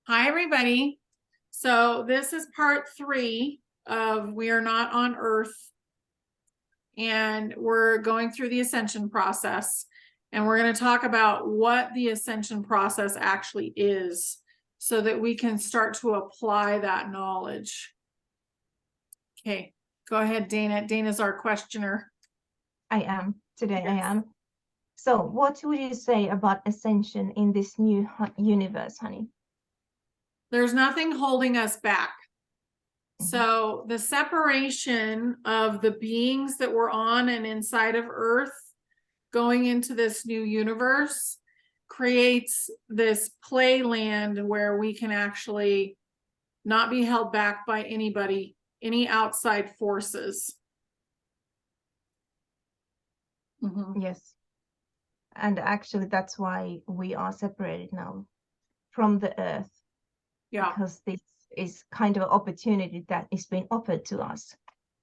Hi, everybody. So this is part 3 of We Are Not on Earth, and we're going through the Ascension process, and we're going to talk about what the Ascension process actually is so that we can start to apply that knowledge. Okay, go ahead, Dana. Dana's our questioner. I am. Today Yes. I am. So what would you say about Ascension in this new universe, honey? There's nothing holding us back. So the separation of the beings that were on and inside of Earth going into this new universe creates this playland where we can actually not be held back by anybody, any outside forces. Yes. And actually that's why we are separated now from the Earth. Yeah. Because this is kind of an opportunity that is being offered to us.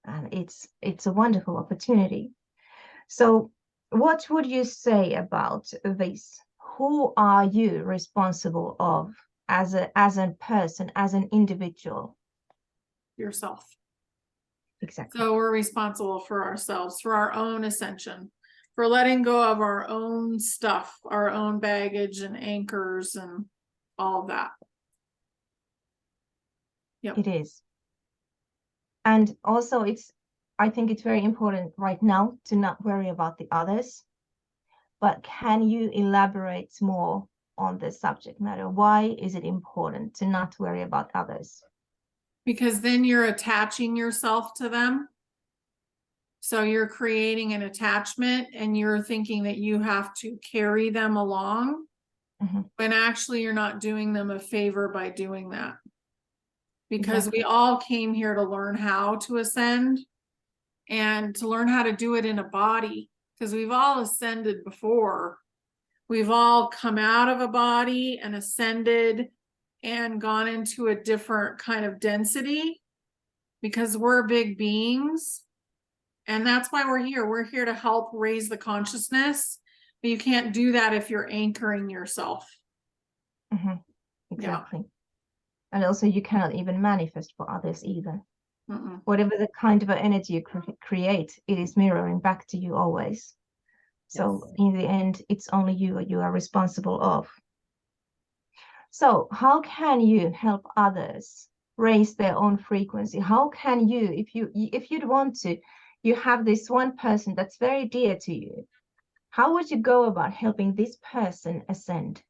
And it's a wonderful opportunity. So what would you say about this? Who are you responsible of as a person, as an individual? Yourself. Exactly. So we're responsible for ourselves, for our own ascension, for letting go of our own stuff, our own baggage and anchors and all of that. Yep. It is. And also I think it's very important right now to not worry about the others. But can you elaborate more on the subject matter? Why is it important to not worry about others? Because then you're attaching yourself to them. So you're creating an attachment and you're thinking that you have to carry them along, when actually you're not doing them a favor by doing that. Because we all came here to learn how to ascend and to learn how to do it in a body, because we've all ascended before. We've all come out of a body and ascended and gone into a different kind of density because we're big beings. And that's why we're here. We're here to help raise the consciousness, but you can't do that if you're anchoring yourself. Exactly. Yeah. And also you cannot even manifest for others either. Whatever the kind of energy you create, it is mirroring back to you always. So in the end, it's only you are responsible of. So how can you help others raise their own frequency? How can you, if you'd want to, you have this one person that's very dear to you, how would you go about helping this person ascend?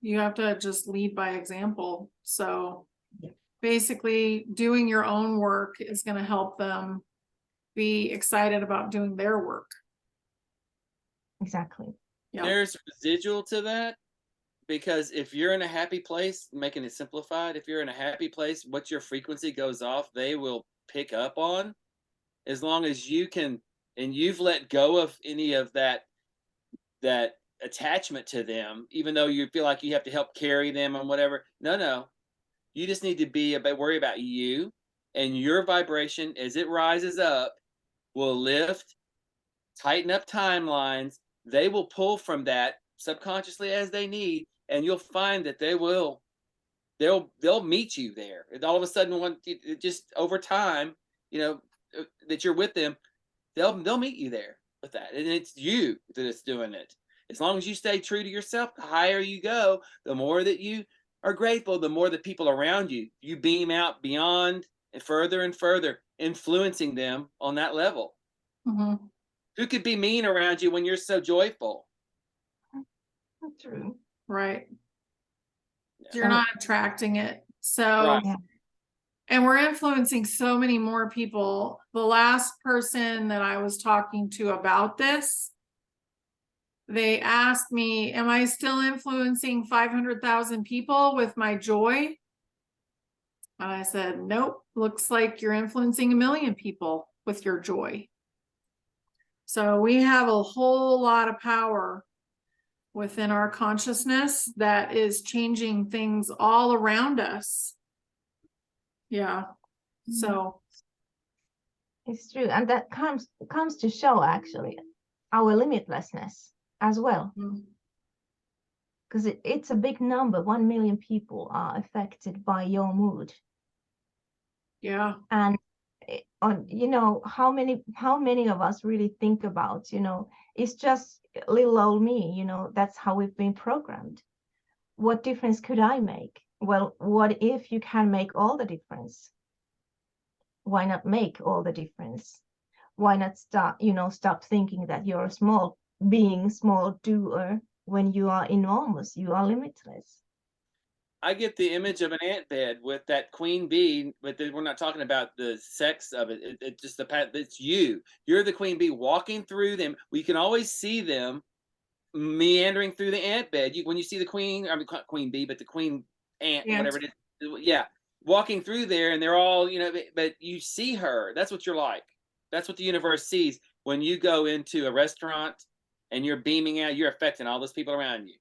You have to just lead by example. So basically doing your own work is going to help them be excited about doing their work. Exactly. Yep. There's residual to that, because if you're in a happy place, making it simplified, if you're in a happy place, what your frequency goes off, they will pick up on, as long as you can, and you've let go of any of that attachment to them, even though you feel like you have to help carry them and whatever. No, you just need to worry about you, and your vibration as it rises up will lift, tighten up timelines. They will pull from that subconsciously as they need, and you'll find that they'll meet you there. And all of a sudden, just over time, that you're with them, they'll meet you there with that, and it's you that is doing it. As long as you stay true to yourself, the higher you go, the more that you are grateful, the more the people around you beam out beyond and further, influencing them on that level. Who could be mean around you when you're so joyful? True. Right. You're not attracting it. So, right. And we're influencing so many more people. The last person that I was talking to about this, they asked me, am I still influencing 500,000 people with my joy? And I said, nope, looks like you're influencing 1 million people with your joy. So we have a whole lot of power within our consciousness that is changing things all around us. Yeah. So it's true. And that comes to show actually our limitlessness as well. because it's a big number. 1 million people are affected by your mood. Yeah. And on, you know, how many of us really think about, you know, it's just little old me, you know, that's how we've been programmed. What difference could I make? Well, what if you can make all the difference? Why not make all the difference? Why not stop thinking that you're a small being, small doer, when you are enormous, you are limitless. I get the image of an ant bed with that queen bee, but we're not talking about the sex of it. It just it's you. You're the queen bee walking through them. We can always see them meandering through the ant bed. When you see the queen, I mean queen bee, but the queen ant, whatever it is, yeah, walking through there, and they're all, you know, but you see her. That's what you're like. That's what the universe sees when you go into a restaurant and you're beaming out. You're affecting all those people around you.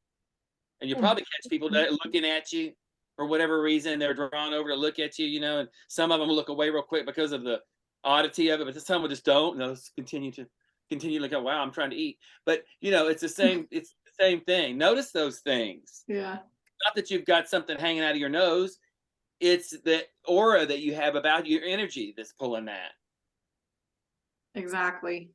And you probably catch people that looking at you for whatever reason. They're drawn over to look at you, you know, and some of them look away real quick because of the oddity of it, but some will just don't. And those continue like, oh wow, I'm trying to eat. But you know, it's the same thing. Notice those things. Yeah. Not that you've got something hanging out of your nose. It's the aura that you have about your energy that's pulling that. Exactly.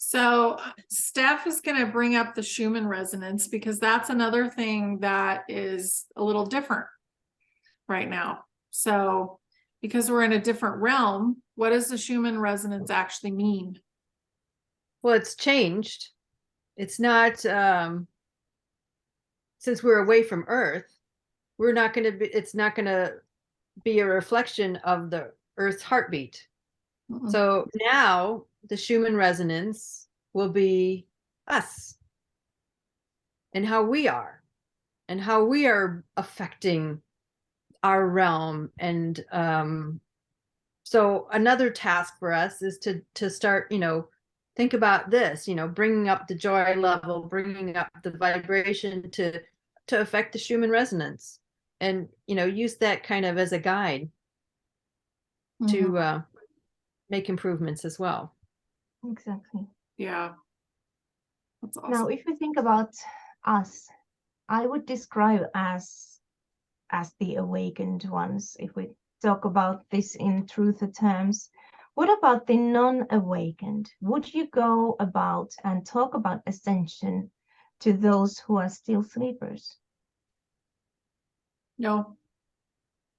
So Steph is going to bring up the Schumann resonance, because that's another thing that is a little different right now. So because we're in a different realm, what does the Schumann resonance actually mean? Well, it's changed. It's not, since we're away from Earth, it's not going to be a reflection of the Earth's heartbeat. Mm-mm. So now the Schumann resonance will be us and how we are affecting our realm. And so another task for us is to start, you know, think about this, you know, bringing up the joy level, bringing up the vibration to affect the Schumann resonance, and, you know, use that kind of as a guide to make improvements as well. Exactly. Yeah. That's awesome. Now, if we think about us, I would describe as the awakened ones, if we talk about this in truther terms. What about the non-awakened? Would you go about and talk about ascension to those who are still sleepers? No.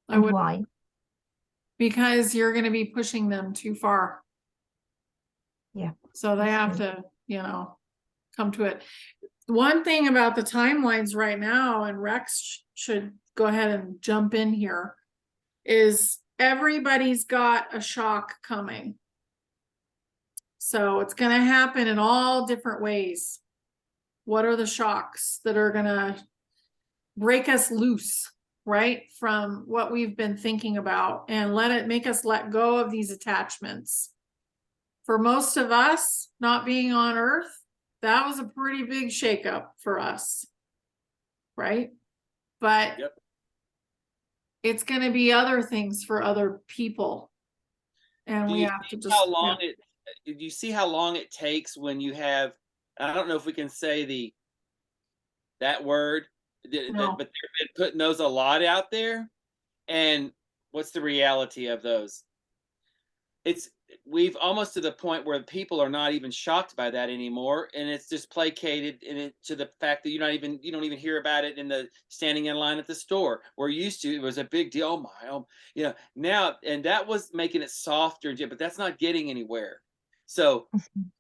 I And would. why? Because you're going to be pushing them too far. Yeah. So they have to, you know, come to it. One thing about the timelines right now, and Rex should go ahead and jump in here, is everybody's got a shock coming. So it's going to happen in all different ways. What are the shocks that are going to break us loose, right, from what we've been thinking about, and make us let go of these attachments? For most of us, not being on Earth, that was a pretty big shakeup for us, right? But Yep. It's going to be other things for other people, and we have to just. How long do you see how long it takes when you have? I don't know if we can say that word, No. but they've been putting those a lot out there. And what's the reality of those? We've almost to the point where people are not even shocked by that anymore, and it's just placated to the fact that you don't even hear about it in the standing in line at the store. We're used to, it was a big deal. Oh my, you know, now, and that was making it softer, but that's not getting anywhere. So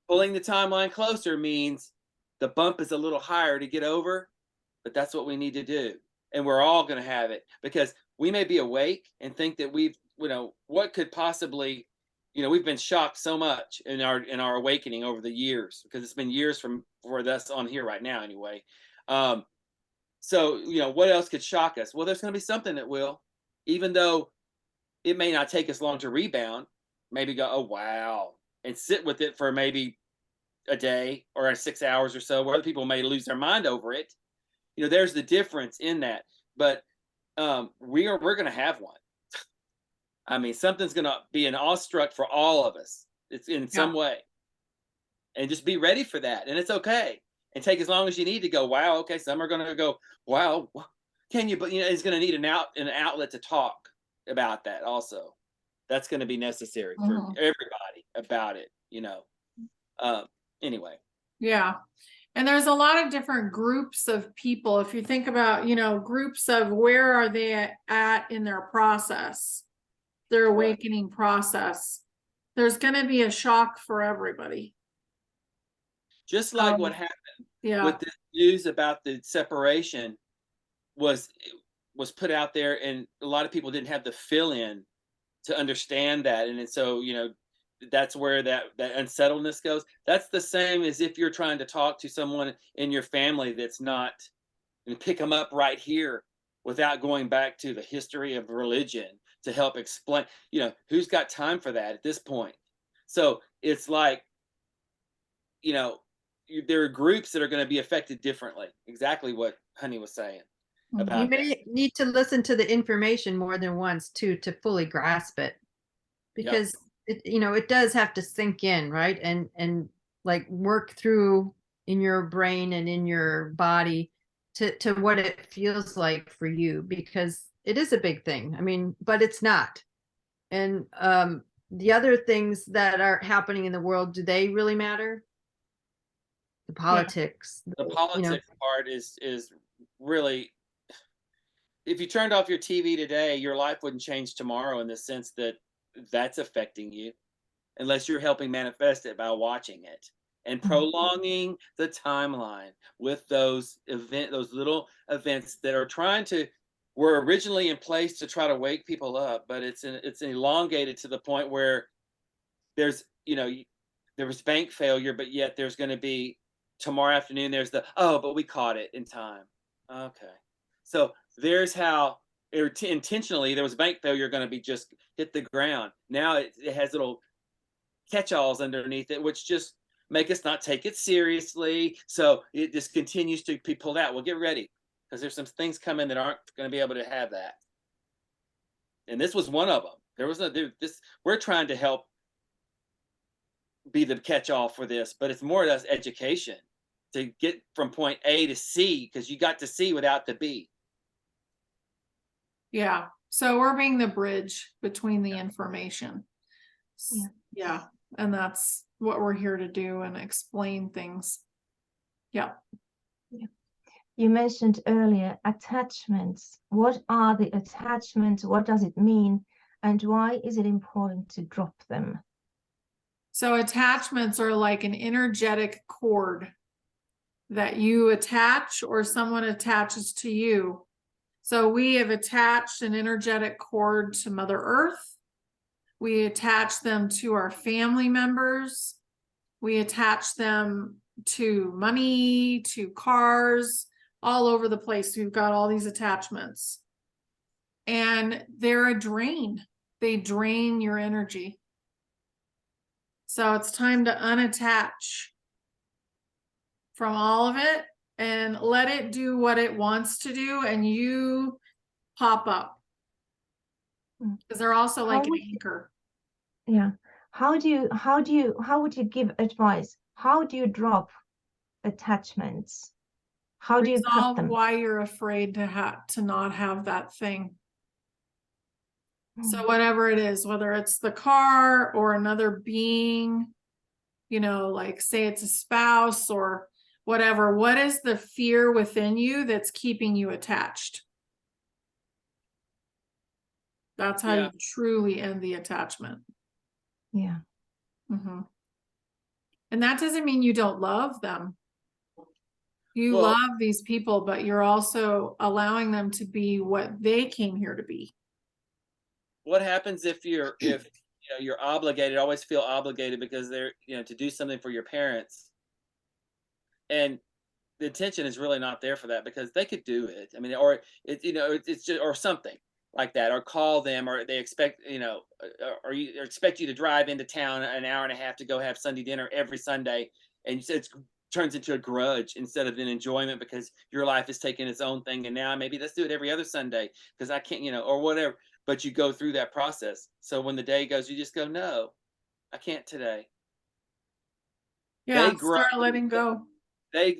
pulling the timeline closer means the bump is a little higher to get over, but that's what we need to do. And we're all going to have it, because we may be awake and think that what could possibly, we've been shocked so much in our awakening over the years, because it's been years for us on here right now anyway. So, what else could shock us? Well, there's going to be something that will, even though it may not take us long to rebound, maybe go, oh, wow, and sit with it for maybe a day or 6 hours or so, where other people may lose their mind over it. There's the difference in that. But we're going to have one. I mean, something's going to be an awestruck for all of us. It's in some way. And just be ready for that. And it's okay. and take as long as you need to go, wow, okay, some are going to go, wow, can you, but it's going to need an outlet to talk about that also. That's going to be necessary for everybody about it, anyway. Yeah. And there's a lot of different groups of people. If you think about, groups of where are they at in their process, their awakening process, there's going to be a shock for everybody. Just like what happened with the news about the separation was put out there, and a lot of people didn't have the fill-in to understand that. And so, that's where that unsettledness goes. That's the same as if you're trying to talk to someone in your family that's not, and pick them up right here without going back to the history of religion to help explain, who's got time for that at this point? So it's like, there are groups that are going to be affected differently. Exactly what Honey was saying about you may need to listen to the information more than once to fully grasp it, because it does have to sink in, right? And like work through in your brain and in your body to what it feels like for you, because it is a big thing. I mean, but it's not. And the other things that are happening in the world, do they really matter? The politics. The politics part is really, if you turned off your TV today, your life wouldn't change tomorrow, in the sense that that's affecting you, unless you're helping manifest it by watching it and prolonging the timeline with those little events that were originally in place to try to wake people up, but it's elongated to the point where there's, there was bank failure, but yet there's going to be tomorrow afternoon, there's but we caught it in time. Okay. So there's how intentionally there was bank failure going to be just hit the ground. Now it has little catch-alls underneath it, which just make us not take it seriously. So it just continues to be pulled out. Well, get ready, because there's some things coming that aren't going to be able to have that. And this was one of them. We're trying to help be the catch-all for this, but it's more or less education to get from point A to C, because you got to C without the B. Yeah. So we're being the bridge between the information. Yeah. And that's what we're here to do, and explain things. Yeah. You mentioned earlier attachments. What are the attachments? What does it mean? And why is it important to drop them? So attachments are like an energetic cord that you attach, or someone attaches to you. So we have attached an energetic cord to Mother Earth. We attach them to our family members. We attach them to money, to cars, all over the place. We've got all these attachments. And they're a drain. They drain your energy. So it's time to unattach from all of it and let it do what it wants to do, and you pop up. Because they're also like an anchor. Yeah. How would you give advice? How do you drop attachments? How do you cut them? Why you're afraid to not have that thing. So whatever it is, whether it's the car or another being, like say it's a spouse or whatever, what is the fear within you that's keeping you attached? That's how you truly end the attachment. Yeah. And that doesn't mean you don't love them. You love these people, but you're also allowing them to be what they came here to be. What happens if you're obligated, always feel obligated because they're, to do something for your parents, and the intention is really not there for that, because they could do it. I mean, or it's just, or something like that, or call them, or they expect, or expect you to drive into town an hour and a half to go have Sunday dinner every Sunday, and it turns into a grudge instead of an enjoyment, because your life is taking its own thing, and now maybe let's do it every other Sunday because I can't, or whatever. But you go through that process. So when the day goes, you just go, no, I can't today. Yeah, start letting go.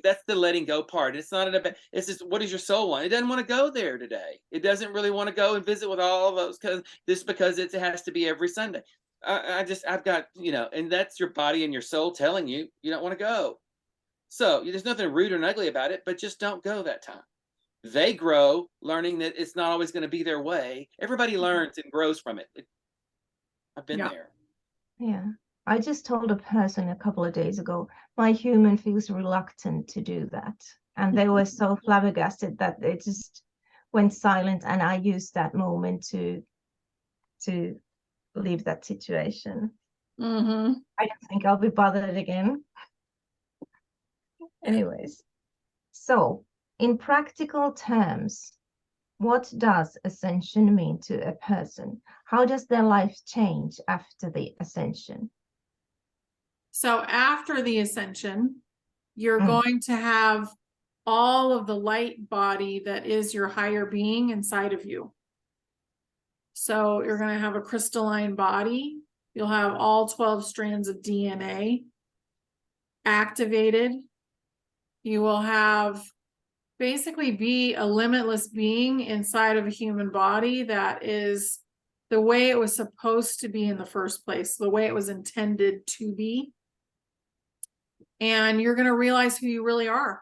That's the letting go part. It's not about, it's just, what does your soul want? It doesn't want to go there today. It doesn't really want to go and visit with all of those, because it has to be every Sunday. I've got, and that's your body and your soul telling you don't want to go. So there's nothing rude or ugly about it, but just don't go that time. They grow learning that it's not always going to be their way. Everybody learns and grows from it. I've been there. Yeah. I just told a person a couple of days ago, my human feels reluctant to do that. And they were so flabbergasted that they just went silent. And I used that moment to leave that situation. Mm-hmm. I don't think I'll be bothered again. Anyways, so in practical terms, what does ascension mean to a person? How does their life change after the ascension? So after the ascension, you're going to have all of the light body that is your higher being inside of you. So you're going to have a crystalline body. You'll have all 12 strands of DNA activated. You will have basically be a limitless being inside of a human body that is the way it was supposed to be in the first place, the way it was intended to be. And you're going to realize who you really are.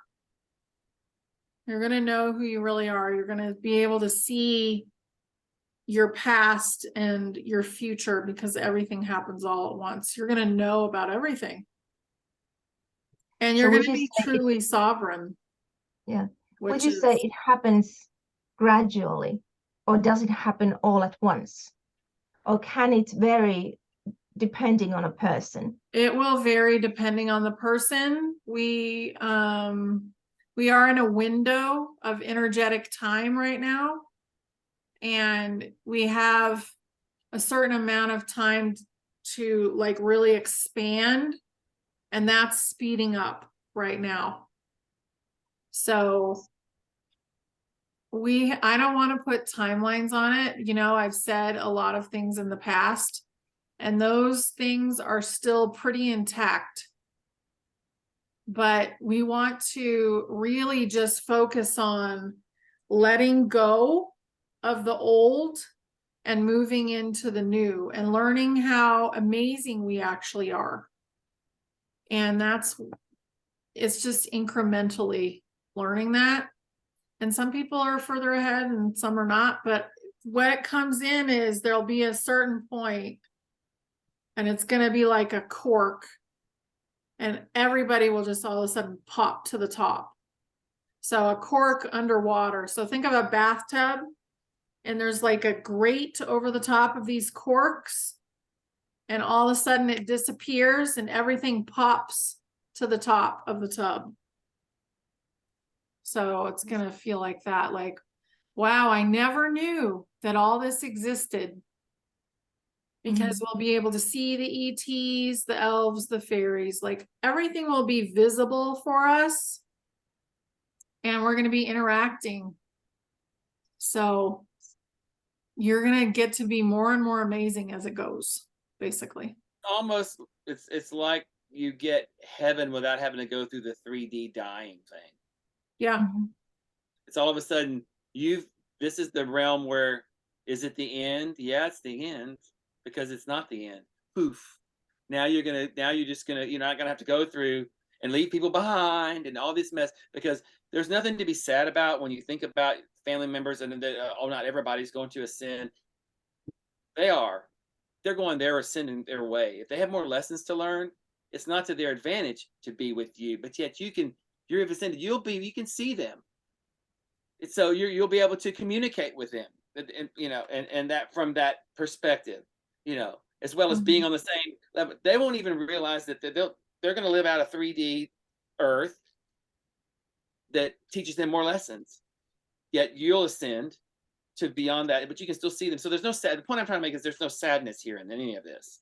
You're going to know who you really are. You're going to be able to see your past and your future because everything happens all at once. You're going to know about everything. And you're going to be truly sovereign. Yeah. Would you say it happens gradually, or does it happen all at once? Or can it vary depending on a person? It will vary depending on the person. We are in a window of energetic time right now, and we have a certain amount of time to like really expand, and that's speeding up right now. So I don't want to put timelines on it. I've said a lot of things in the past, and those things are still pretty intact. But we want to really just focus on letting go of the old and moving into the new and learning how amazing we actually are. And it's just incrementally learning that. And some people are further ahead and some are not. But what comes in is there'll be a certain point, and it's going to be like a cork, and everybody will just all of a sudden pop to the top. So a cork underwater. So think of a bathtub, and there's like a grate over the top of these corks, and all of a sudden it disappears and everything pops to the top of the tub. So it's going to feel like that, like, wow, I never knew that all this existed. Because we'll be able to see the ETs, the elves, the fairies, like everything will be visible for us, and we're going to be interacting. So you're going to get to be more and more amazing as it goes, basically. Almost, it's like you get heaven without having to go through the 3D dying thing. Yeah. It's all of a sudden this is the realm where, is it the end? Yeah, it's the end, because it's not the end. Poof. Now you're just gonna, you're not gonna have to go through and leave people behind and all this mess, because there's nothing to be sad about when you think about family members and not everybody's going to ascend. They're going there, ascending their way. If they have more lessons to learn, it's not to their advantage to be with you, but yet you're ascended, you can see them. So you'll be able to communicate with them, and that from that perspective, as well as being on the same level. They won't even realize that they're going to live out a 3D Earth that teaches them more lessons. Yet you'll ascend to beyond that, but you can still see them. So there's no sad. The point I'm trying to make is there's no sadness here in any of this.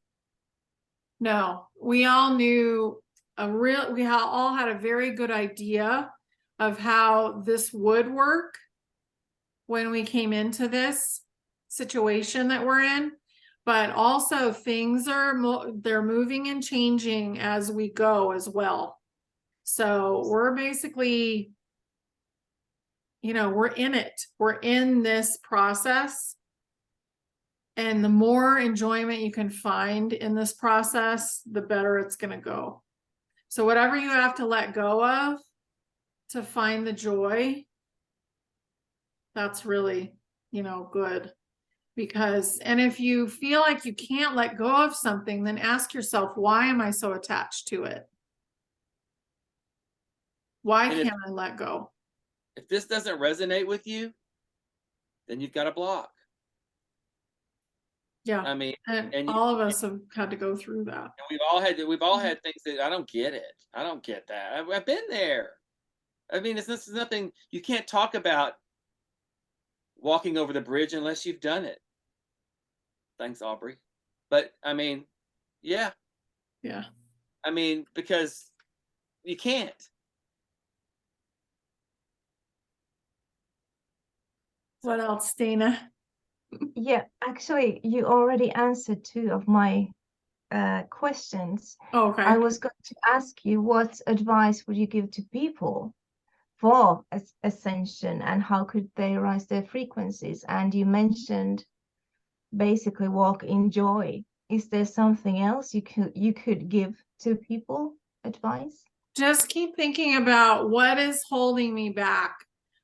No, we all knew we all had a very good idea of how this would work when we came into this situation that we're in, but also things they're moving and changing as we go as well. So we're basically, you know, we're in it. We're in this process. And the more enjoyment you can find in this process, the better it's going to go. So whatever you have to let go of to find the joy, that's really, you know, good. Because, and if you feel like you can't let go of something, then ask yourself, why am I so attached to it? Why And can't I let go? if this doesn't resonate with you, then you've got a block. Yeah. I mean, And and all of us have had to go through that. we've all had things that I don't get it. I don't get that. I've been there. I mean, this is nothing. You can't talk about walking over the bridge unless you've done it. Thanks, Aubrey. But I mean, yeah. Yeah. I mean, because you can't. What else, Dana? Yeah, actually, you already answered 2 of my questions. Oh, okay. I was going to ask you, what advice would you give to people for ascension, and how could they rise their frequencies? And you mentioned basically walk in joy. Is there something else you could give to people advice? Just keep thinking about what is holding me back.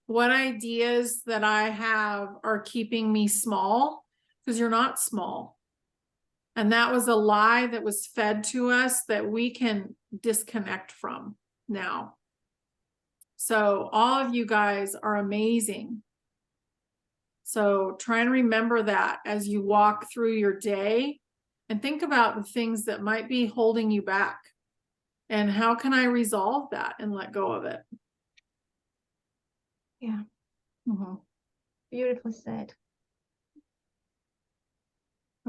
What ideas that I have are keeping me small, because you're not small. And that was a lie that was fed to us that we can disconnect from now. So all of you guys are amazing. So try and remember that as you walk through your day, and think about the things that might be holding you back. And how can I resolve that and let go of it? Yeah. Mm-hmm. Beautifully said.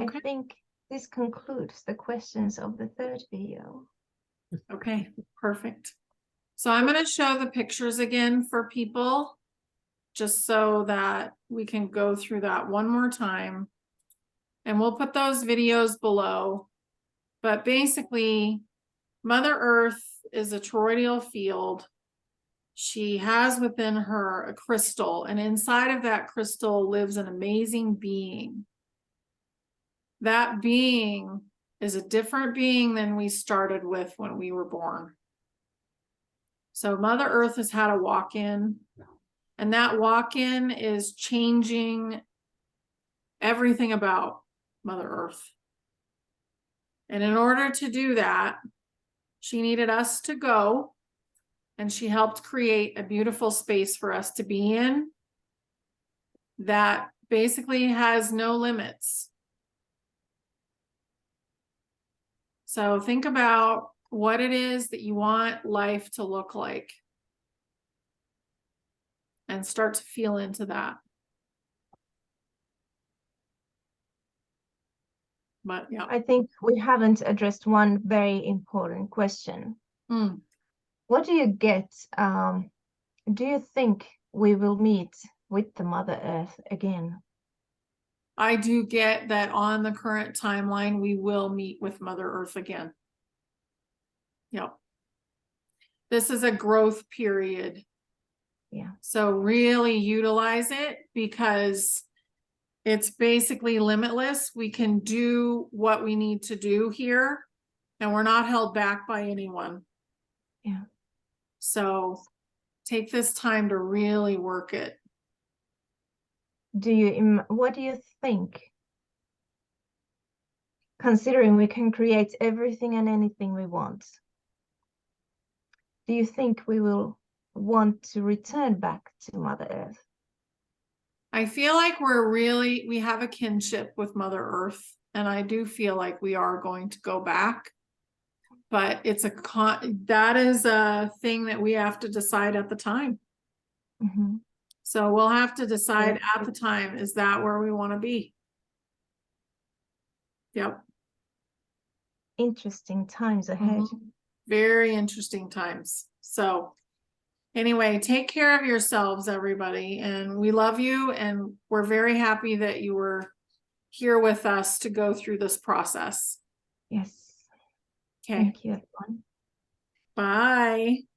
Okay. I think this concludes the questions of the 3rd video. Okay, perfect. So I'm going to show the pictures again for people, just so that we can go through that one more time. And we'll put those videos below. But basically, Mother Earth is a toroidal field. She has within her a crystal, and inside of that crystal lives an amazing being. That being is a different being than we started with when we were born. So Mother Earth has had a walk-in, and that walk-in is changing everything about Mother Earth. And in order to do that, she needed us to go, and she helped create a beautiful space for us to be in that basically has no limits. So think about what it is that you want life to look like, and start to feel into that. But yeah. I think we haven't addressed one very important question. What do you get? Do you think we will meet with the Mother Earth again? I do get that on the current timeline, we will meet with Mother Earth again. Yep. This is a growth period. Yeah. So really utilize it, because it's basically limitless. We can do what we need to do here, and we're not held back by anyone. Yeah. So take this time to really work it. What do you think? Considering we can create everything and anything we want, do you think we will want to return back to Mother Earth? I feel like we have a kinship with Mother Earth, and I do feel like we are going to go back, but that is a thing that we have to decide at the time. Mm-hmm. So we'll have to decide at the time, is that where we want to be? Yep. Interesting times ahead. Very interesting times. So anyway, take care of yourselves, everybody. And we love you. And we're very happy that you were here with us to go through this process. Yes. Okay. Thank you, everyone. Bye.